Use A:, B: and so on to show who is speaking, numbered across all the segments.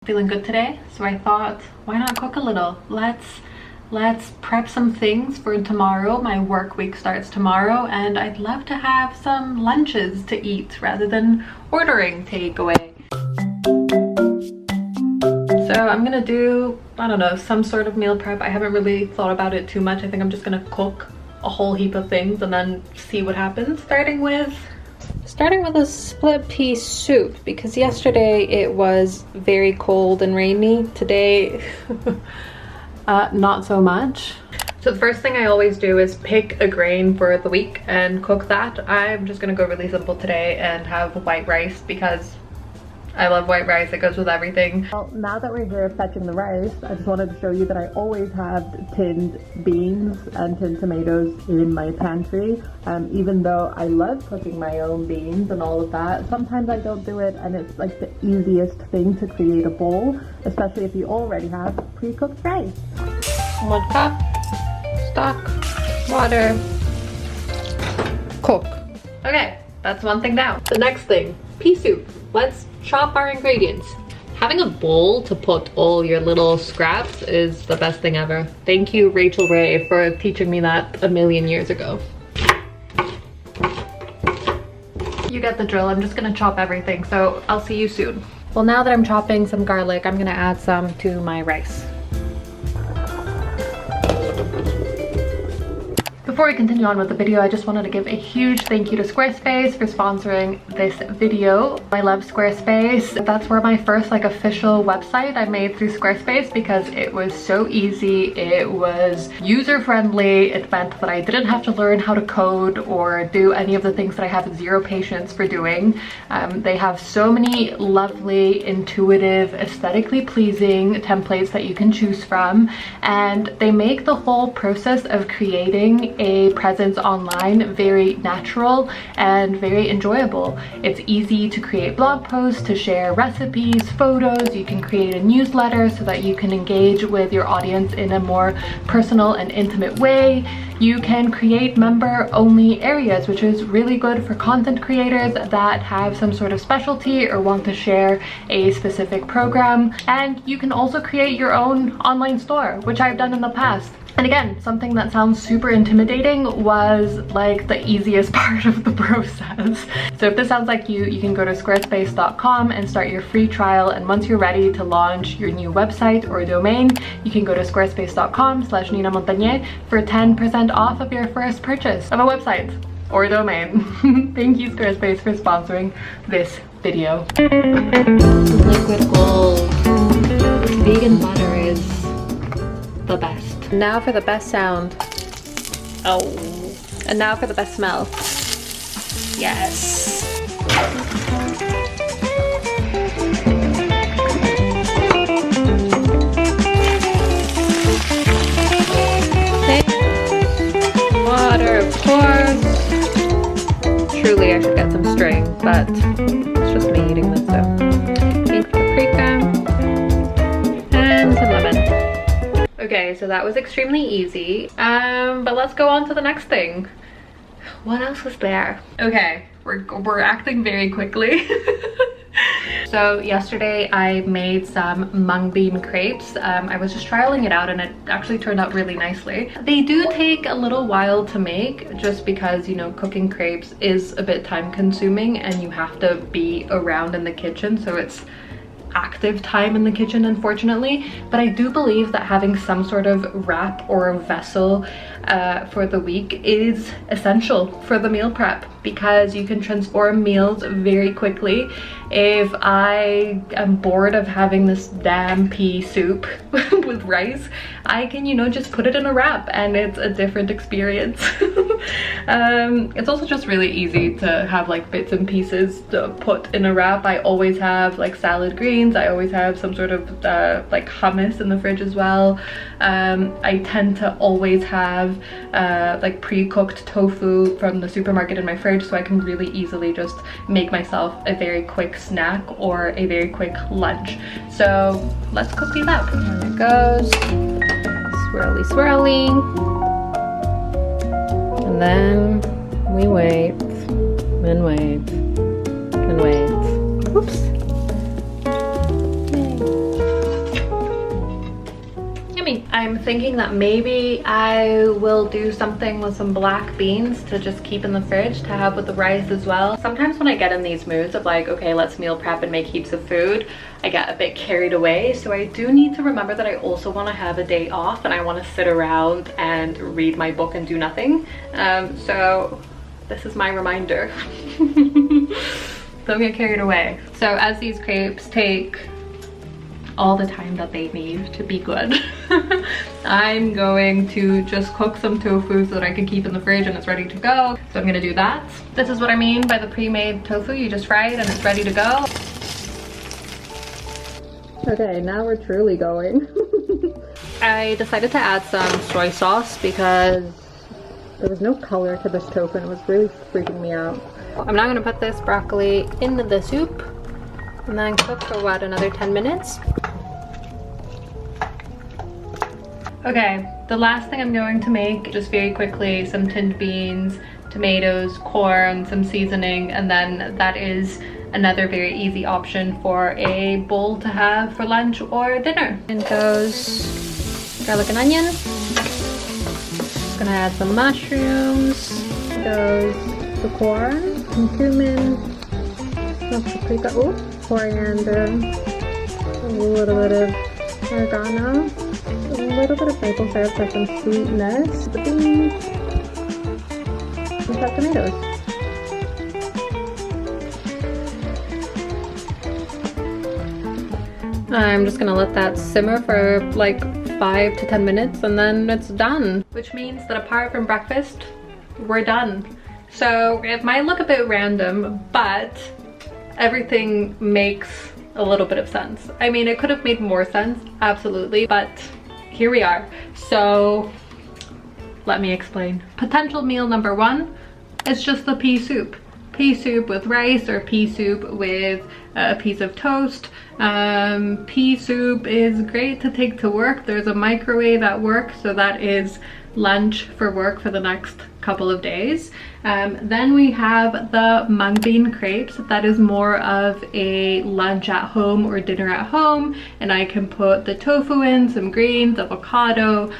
A: feeling good today, so I thought, why not cook a little? Let's prep some things for tomorrow. My work week starts tomorrow, and I'd love to have some lunches to eat rather than ordering takeaway. So I'm gonna do, I don't know, some sort of meal prep. I haven't really thought about it too much. I think I'm just gonna cook a whole heap of things and then see what happens. Starting with a split pea soup, because yesterday it was very cold and rainy. Today, not so much. So the first thing I always do is pick a grain for the week and cook that. I'm just gonna go really simple today and have white rice because I love white rice. It goes with everything. Well, now that we're here fetching the rice, I just wanted to show you that I always have tinned beans and tinned tomatoes in my pantry. Even though I love cooking my own beans and all of that, sometimes I don't do it, and it's like the easiest thing to create a bowl, especially if you already have pre-cooked rice. 1 cup, stock, water, cook. Okay, that's one thing down. The next thing, pea soup. Let's chop our ingredients. Having a bowl to put all your little scraps is the best thing ever. Thank you, Rachel Ray, for teaching me that a million years ago. You get the drill. I'm just gonna chop everything, so I'll see you soon. Well, now that I'm chopping some garlic, I'm gonna add some to my rice. Before we continue on with the video, I just wanted to give a huge thank you to Squarespace for sponsoring this video. I love Squarespace. That's where my first official website I made through Squarespace, because it was so easy. It was user-friendly. It meant that I didn't have to learn how to code or do any of the things that I have zero patience for doing. They have so many lovely, intuitive, aesthetically pleasing templates that you can choose from, and they make the whole process of creating a presence online very natural and very enjoyable. It's easy to create blog posts, to share recipes, photos. You can create a newsletter so that you can engage with your audience in a more personal and intimate way. You can create member-only areas, which is really good for content creators that have some sort of specialty or want to share a specific program. And you can also create your own online store, which I've done in the past. And again, something that sounds super intimidating was like the easiest part of the process. So if this sounds like you can go to squarespace.com and start your free trial. And once you're ready to launch your new website or domain, you can go to squarespace.com/Nina Montañez for 10% off of your first purchase of a website or domain. Thank you, Squarespace, for sponsoring this video. Liquid gold. Vegan butter is the best. Now for the best sound. Oh. And now for the best smell. Yes. Water, of course. Truly, I should get some string, but it's just me eating this, so. Pink paprika. And some lemon. Okay, so that was extremely easy, but let's go on to the next thing. What else was there? Okay, we're acting very quickly. So yesterday I made some mung bean crepes. I was just trialing it out and it actually turned out really nicely. They do take a little while to make, just because, you know, cooking crepes is a bit time consuming and you have to be around in the kitchen, so it's active time in the kitchen, unfortunately. But I do believe that having some sort of wrap or vessel for the week is essential for the meal prep, because you can transform meals very quickly. If I am bored of having this damn pea soup with rice, I can, you know, just put it in a wrap and it's a different experience. It's also just really easy to have like bits and pieces to put in a wrap. I always have like salad greens. I always have some sort of like hummus in the fridge as well. I tend to always have like pre-cooked tofu from the supermarket in my fridge, so I can really easily just make myself a very quick snack or a very quick lunch. So let's cook these up. There it goes. Swirly, swirly. And then we wait and wait and wait. Oops. Yay. I'm thinking that maybe I will do something with some black beans to just keep in the fridge to have with the rice as well. Sometimes when I get in these moods of like, okay, let's meal prep and make heaps of food, I get a bit carried away. So I do need to remember that I also want to have a day off and I want to sit around and read my book and do nothing. So this is my reminder. Don't get carried away. So as these crepes take all the time that they need to be good, I'm going to just cook some tofu so that I can keep in the fridge and it's ready to go. So I'm gonna do that. This is what I mean by the pre-made tofu. You just fry it and it's ready to go. Okay, now we're truly going. I decided to add some soy sauce because there was no color to this tofu and it was really freaking me out. I'm now gonna put this broccoli in the soup and then cook for what, another 10 minutes? Okay, the last thing I'm going to make, just very quickly, some tinned beans, tomatoes, corn, some seasoning, and then that is another very easy option for a bowl to have for lunch or dinner. In goes garlic and onion. Gonna add some mushrooms. Goes the corn, some cumin, some paprika, coriander, a little bit of oregano, a little bit of maple syrup for some sweetness, the beans, and chopped tomatoes. I'm just gonna let that simmer for like 5 to 10 minutes and then it's done. Which means that apart from breakfast, we're done. So it might look a bit random, but everything makes a little bit of sense. I mean, it could have made more sense, absolutely, but here we are. So let me explain. Potential meal number 1 is just the pea soup. Pea soup with rice or pea soup with a piece of toast. Pea soup is great to take to work. There's a microwave at work, so that is lunch for work for the next couple of days. Then we have the mung bean crepes. That is more of a lunch at home or dinner at home, and I can put the tofu in, some greens, avocado,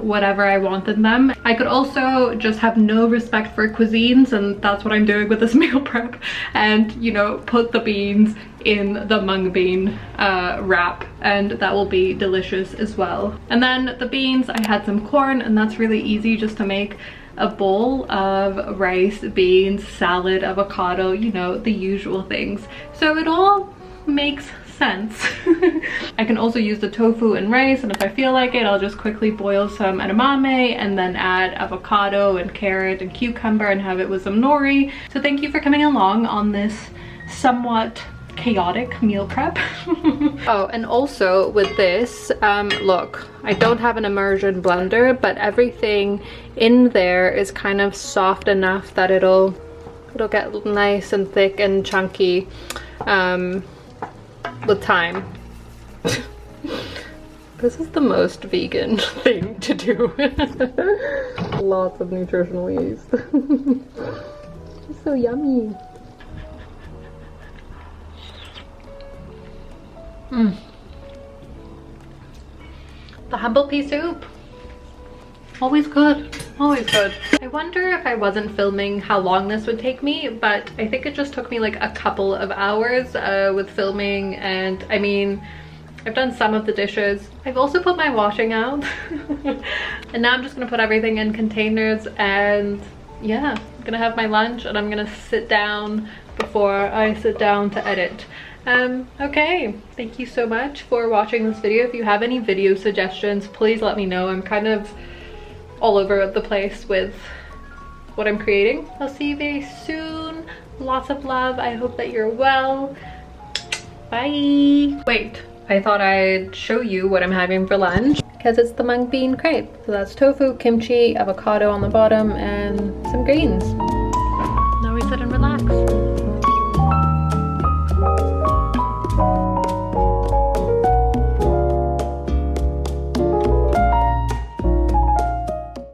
A: whatever I want in them. I could also just have no respect for cuisines, and that's what I'm doing with this meal prep, and you know, put the beans in the mung bean wrap, and that will be delicious as well. And then the beans, I had some corn, and that's really easy just to make a bowl of rice, beans, salad, avocado, you know, the usual things. So it all makes sense. I can also use the tofu and rice, and if I feel like it, I'll just quickly boil some edamame and then add avocado and carrot and cucumber and have it with some nori. So thank you for coming along on this somewhat chaotic meal prep. Oh, and also with this, look, I don't have an immersion blender, but everything in there is kind of soft enough that it'll get nice and thick and chunky with time. This is the most vegan thing to do. Lots of nutritional yeast. It's so yummy. The humble pea soup, always good, always good. I wonder if I wasn't filming how long this would take me, but I think it just took me like a couple of hours with filming. And I mean, I've done some of the dishes. I've also put my washing out. And now I'm just gonna put everything in containers, and yeah, I'm gonna have my lunch and I'm gonna sit down before I sit down to edit. Okay, thank you so much for watching this video. If you have any video suggestions, please let me know. I'm kind of all over the place with what I'm creating. I'll see you very soon. Lots of love. I hope that you're well. Bye. Wait, I thought I'd show you what I'm having for lunch, because it's the mung bean crepe. So that's tofu, kimchi, avocado on the bottom, and some greens. Now we sit and relax.